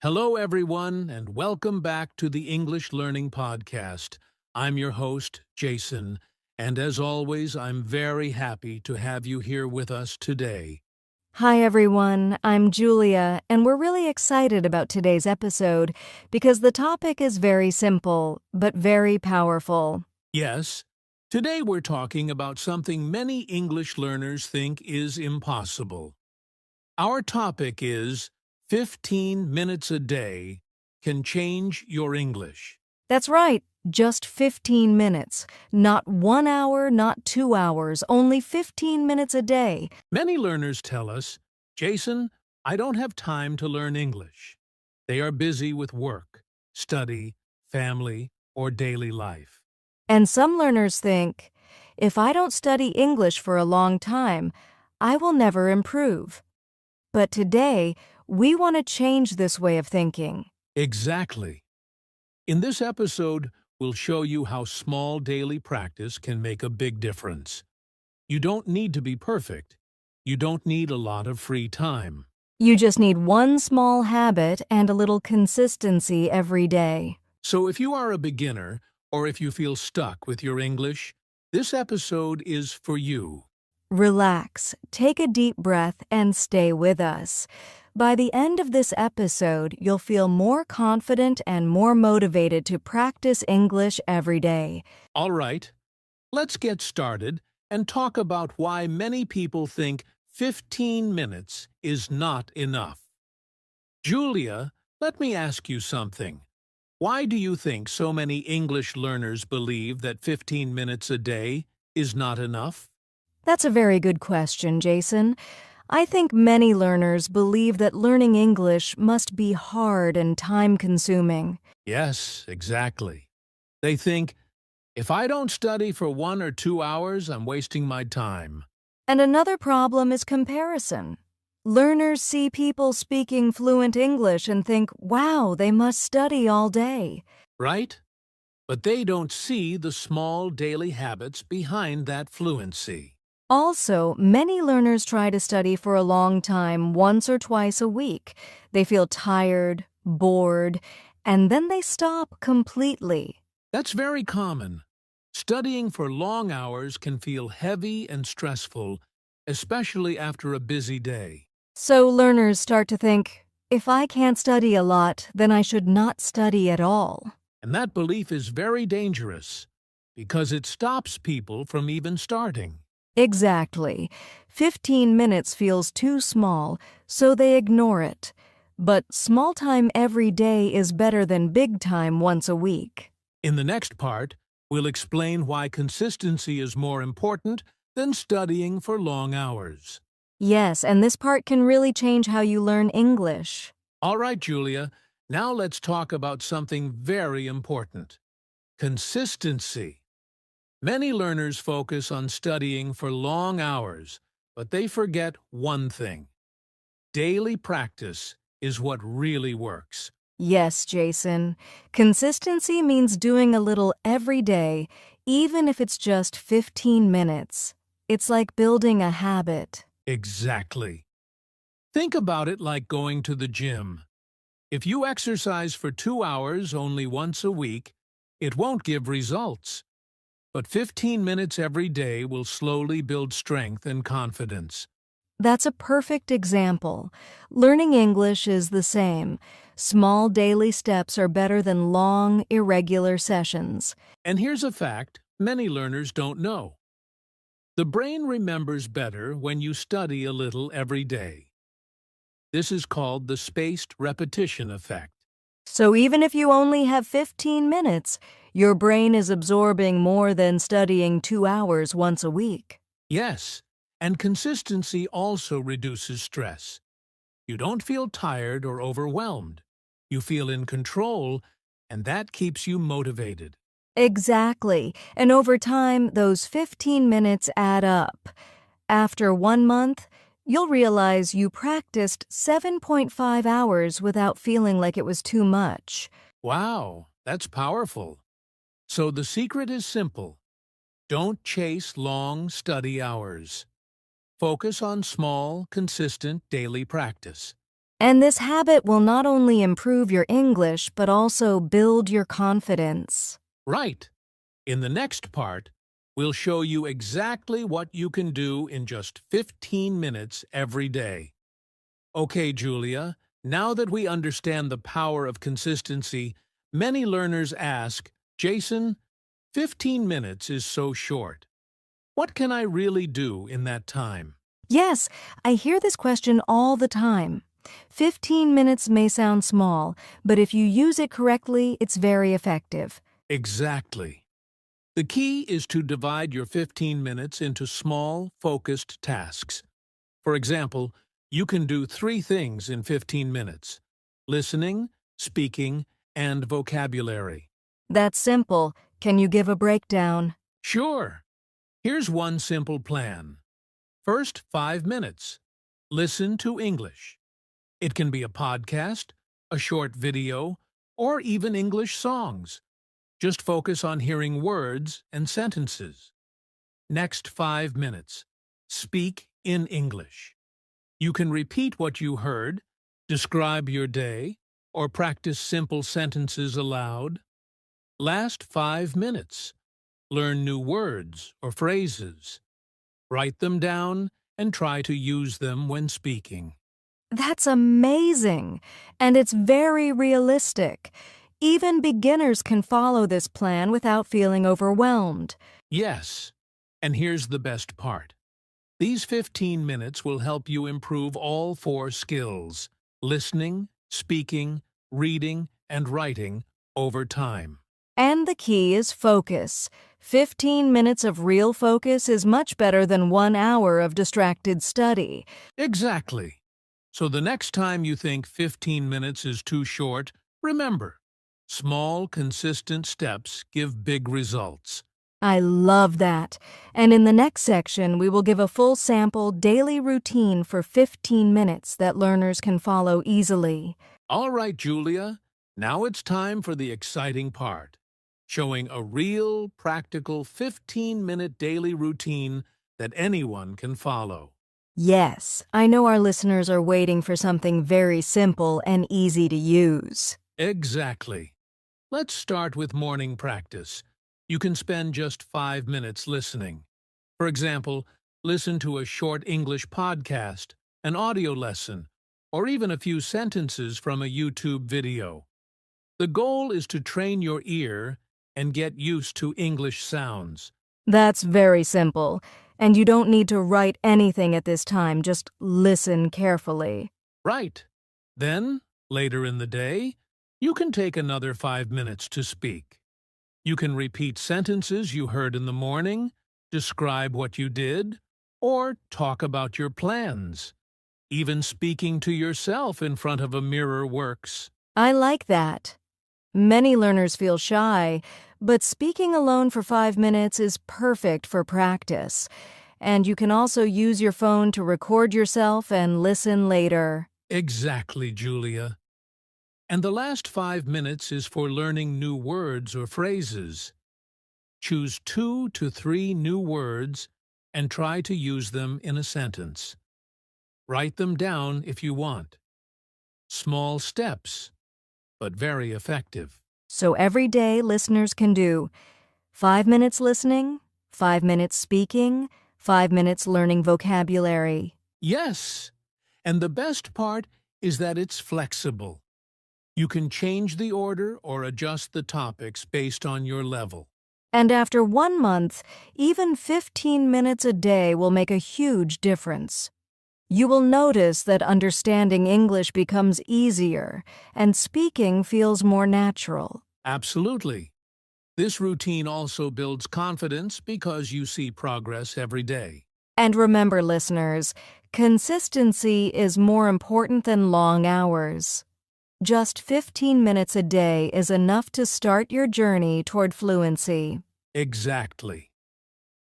Hello, everyone, and welcome back to the English Learning Podcast. I'm your host, Jason, and as always, I'm very happy to have you here with us today. Hi, everyone. I'm Julia, and we're really excited about today's episode because the topic is very simple, but very powerful. Yes, today we're talking about something many English learners think is impossible. Our topic is 15 minutes a day can change your English. That's right, just 15 minutes. Not 1 hour, not 2 hours, only 15 minutes a day. Many learners tell us, Jason, I don't have time to learn English. They are busy with work, study, family, or daily life. And some learners think, if I don't study English for a long time, I will never improve. But today, we want to change this way of thinking. Exactly. In this episode, we'll show you how small daily practice can make a big difference. You don't need to be perfect. You don't need a lot of free time. You just need one small habit and a little consistency every day. So if you are a beginner, or if you feel stuck with your English, this episode is for you. Relax, take a deep breath, and stay with us. By the end of this episode, you'll feel more confident and more motivated to practice English every day. All right, let's get started and talk about why many people think 15 minutes is not enough. Julia, let me ask you something. Why do you think so many English learners believe that 15 minutes a day is not enough? That's a very good question, Jason. I think many learners believe that learning English must be hard and time-consuming. Yes, exactly. They think, if I don't study for 1 or 2 hours, I'm wasting my time. And another problem is comparison. Learners see people speaking fluent English and think, wow, they must study all day. Right? But they don't see the small daily habits behind that fluency. Also, many learners try to study for a long time once or twice a week. They feel tired, bored, and then they stop completely. That's very common. Studying for long hours can feel heavy and stressful, especially after a busy day. So learners start to think, if I can't study a lot, then I should not study at all. And that belief is very dangerous because it stops people from even starting. Exactly. 15 minutes feels too small, so they ignore it. But small time every day is better than big time once a week. In the next part, we'll explain why consistency is more important than studying for long hours. Yes, and this part can really change how you learn English. All right, Julia, now let's talk about something very important. Consistency. Many learners focus on studying for long hours, but they forget one thing. Daily practice is what really works. Yes, Jason. Consistency means doing a little every day, even if it's just 15 minutes. It's like building a habit. Exactly. Think about it like going to the gym. If you exercise for 2 hours only once a week, it won't give results. But 15 minutes every day will slowly build strength and confidence. That's a perfect example. Learning English is the same. Small daily steps are better than long, irregular sessions. And here's a fact many learners don't know. The brain remembers better when you study a little every day. This is called the spaced repetition effect. So even if you only have 15 minutes, your brain is absorbing more than studying 2 hours once a week. Yes, and consistency also reduces stress. You don't feel tired or overwhelmed. You feel in control, and that keeps you motivated. Exactly. And over time, those 15 minutes add up. After 1 month, you'll realize you practiced 7.5 hours without feeling like it was too much. Wow, that's powerful. So the secret is simple. Don't chase long study hours. Focus on small, consistent daily practice. And this habit will not only improve your English, but also build your confidence. Right. In the next part, we'll show you exactly what you can do in just 15 minutes every day. Okay, Julia, now that we understand the power of consistency, many learners ask, Jason, 15 minutes is so short. What can I really do in that time? Yes, I hear this question all the time. 15 minutes may sound small, but if you use it correctly, it's very effective. Exactly. The key is to divide your 15 minutes into small, focused tasks. For example, you can do 3 things in 15 minutes: listening, speaking, and vocabulary. That's simple. Can you give a breakdown? Sure. Here's one simple plan. First 5 minutes. Listen to English. It can be a podcast, a short video, or even English songs. Just focus on hearing words and sentences. Next 5 minutes. Speak in English. You can repeat what you heard, describe your day, or practice simple sentences aloud. Last 5 minutes. Learn new words or phrases. Write them down and try to use them when speaking. That's amazing, and it's very realistic. Even beginners can follow this plan without feeling overwhelmed. Yes, and here's the best part. These 15 minutes will help you improve all 4 skills: listening, speaking, reading, and writing over time. And the key is focus. 15 minutes of real focus is much better than 1 hour of distracted study. Exactly. So the next time you think 15 minutes is too short, remember, small, consistent steps give big results. I love that. And in the next section, we will give a full sample daily routine for 15 minutes that learners can follow easily. All right, Julia, now it's time for the exciting part, showing a real, practical 15-minute daily routine that anyone can follow. Yes, I know our listeners are waiting for something very simple and easy to use. Exactly. Let's start with morning practice. You can spend just 5 minutes listening. For example, listen to a short English podcast, an audio lesson, or even a few sentences from a YouTube video. The goal is to train your ear and get used to English sounds. That's very simple, and you don't need to write anything at this time, just listen carefully. Right. Then, later in the day, you can take another 5 minutes to speak. You can repeat sentences you heard in the morning, describe what you did, or talk about your plans. Even speaking to yourself in front of a mirror works. I like that. Many learners feel shy, but speaking alone for 5 minutes is perfect for practice. And you can also use your phone to record yourself and listen later. Exactly, Julia. And the last 5 minutes is for learning new words or phrases. Choose 2 to 3 new words and try to use them in a sentence. Write them down if you want. Small steps, but very effective. So every day listeners can do 5 minutes listening, 5 minutes speaking, 5 minutes learning vocabulary. Yes, and the best part is that it's flexible. You can change the order or adjust the topics based on your level. And after 1 month, even 15 minutes a day will make a huge difference. You will notice that understanding English becomes easier and speaking feels more natural. Absolutely. This routine also builds confidence because you see progress every day. And remember, listeners, consistency is more important than long hours. Just 15 minutes a day is enough to start your journey toward fluency. Exactly.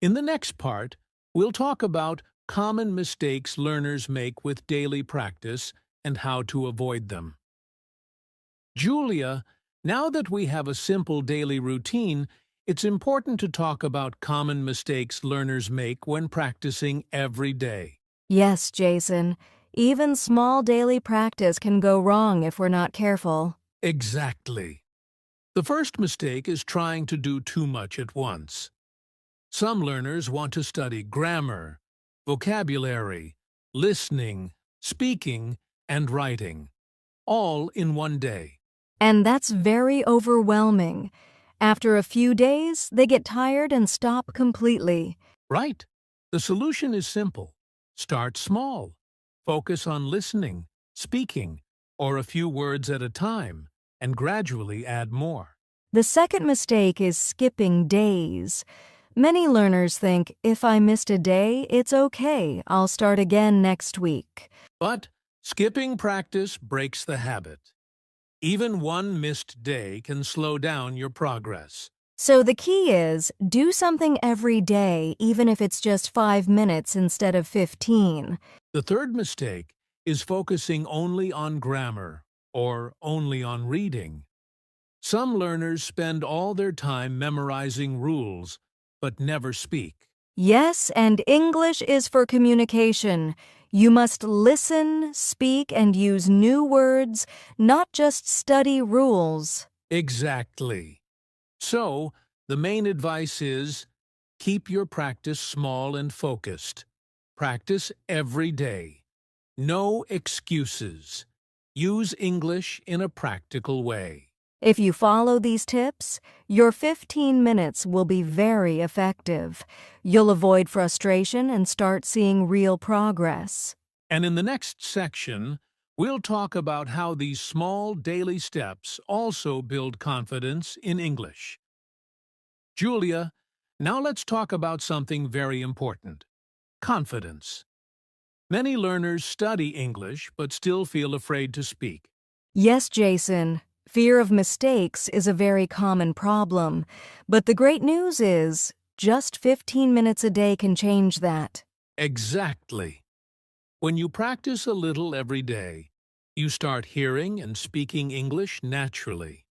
In the next part, we'll talk about common mistakes learners make with daily practice and how to avoid them. Julia, now that we have a simple daily routine, it's important to talk about common mistakes learners make when practicing every day. Yes, Jason, Even small daily practice can go wrong if we're not careful. Exactly. The first mistake is trying to do too much at once. Some learners want to study grammar, vocabulary, listening, speaking, and writing, all in one day. And that's very overwhelming. After a few days, they get tired and stop completely. Right. The solution is simple. Start small. Focus on listening, speaking, or a few words at a time, and gradually add more. The second mistake is skipping days. Many learners think, if I missed a day, it's okay, I'll start again next week. But skipping practice breaks the habit. Even one missed day can slow down your progress. So the key is, do something every day, even if it's just 5 minutes instead of 15. The third mistake is focusing only on grammar or only on reading. Some learners spend all their time memorizing rules, but never speak. Yes, and English is for communication. You must listen, speak, and use new words, not just study rules. Exactly. So, the main advice is, keep your practice small and focused. Practice every day. No excuses. Use English in a practical way. If you follow these tips, your 15 minutes will be very effective. You'll avoid frustration and start seeing real progress. And in the next section, we'll talk about how these small daily steps also build confidence in English. Julia, now let's talk about something very important: confidence. Many learners study English but still feel afraid to speak. Yes, Jason. Fear of mistakes is a very common problem. But the great news is, just 15 minutes a day can change that. Exactly. When you practice a little every day, you start hearing and speaking English naturally.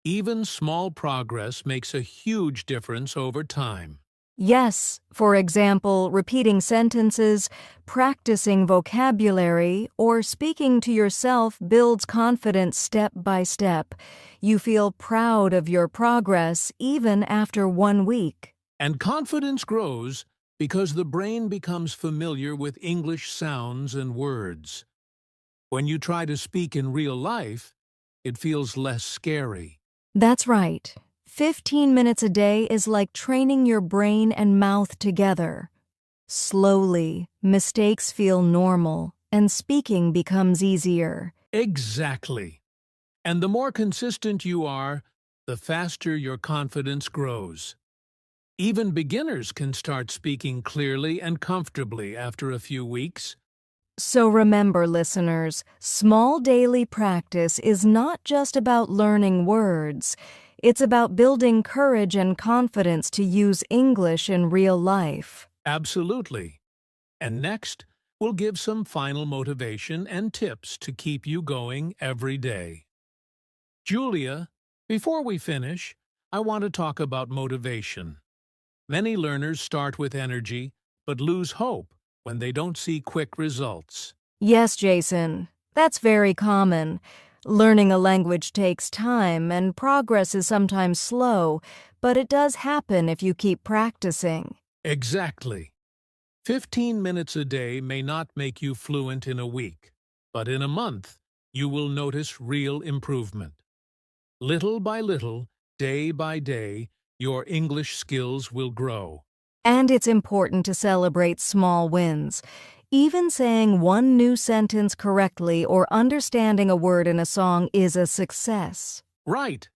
Even small progress makes a huge difference over time. Yes, for example, repeating sentences, practicing vocabulary, or speaking to yourself builds confidence step by step. You feel proud of your progress even after 1 week. And confidence grows because the brain becomes familiar with English sounds and words. When you try to speak in real life, it feels less scary. That's right. 15 minutes a day is like training your brain and mouth together. Slowly, mistakes feel normal, and speaking becomes easier. Exactly. And the more consistent you are, the faster your confidence grows. Even beginners can start speaking clearly and comfortably after a few weeks. So remember, listeners, small daily practice is not just about learning words. It's about building courage and confidence to use English in real life. Absolutely. And next, we'll give some final motivation and tips to keep you going every day. Julia, before we finish, I want to talk about motivation. Many learners start with energy, but lose hope when they don't see quick results. Yes, Jason, that's very common. Learning a language takes time, and progress is sometimes slow, but it does happen if you keep practicing. Exactly. 15 minutes a day may not make you fluent in a week, but in a month, you will notice real improvement. Little by little, day by day, your English skills will grow. And it's important to celebrate small wins. Even saying one new sentence correctly or understanding a word in a song is a success. Right.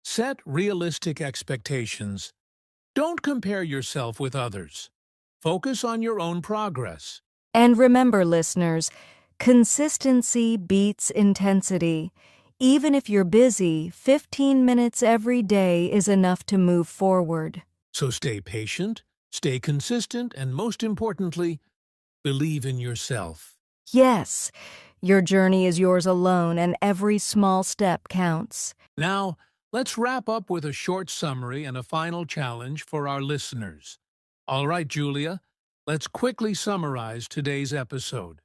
Set realistic expectations. Don't compare yourself with others. Focus on your own progress. And remember, listeners, consistency beats intensity. Even if you're busy, 15 minutes every day is enough to move forward. So stay patient, stay consistent, and most importantly, believe in yourself. Yes, your journey is yours alone, and every small step counts. Now, let's wrap up with a short summary and a final challenge for our listeners. All right, Julia, let's quickly summarize today's episode.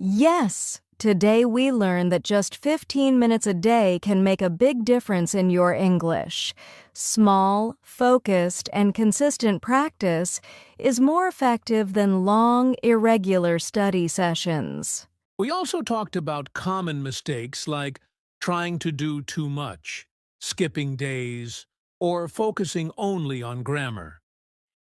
Yes! Today we learned that just 15 minutes a day can make a big difference in your English. Small, focused, and consistent practice is more effective than long, irregular study sessions. We also talked about common mistakes like trying to do too much, skipping days, or focusing only on grammar.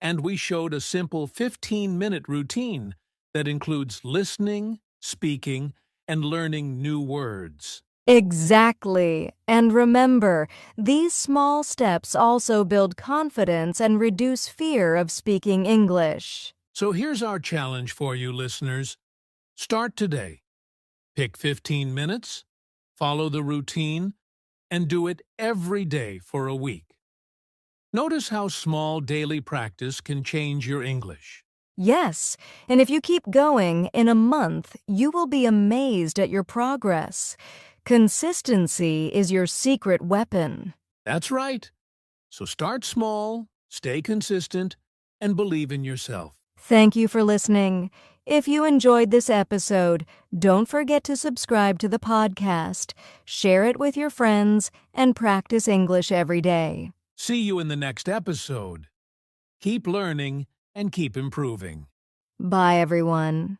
And we showed a simple 15-minute routine that includes listening, speaking, and learning new words. Exactly. And remember, these small steps also build confidence and reduce fear of speaking English. So here's our challenge for you listeners. Start today. Pick 15 minutes, follow the routine, and do it every day for a week. Notice how small daily practice can change your English. Yes, and if you keep going, in a month, you will be amazed at your progress. Consistency is your secret weapon. That's right. So start small, stay consistent, and believe in yourself. Thank you for listening. If you enjoyed this episode, don't forget to subscribe to the podcast, share it with your friends, and practice English every day. See you in the next episode. Keep learning and keep improving. Bye, everyone.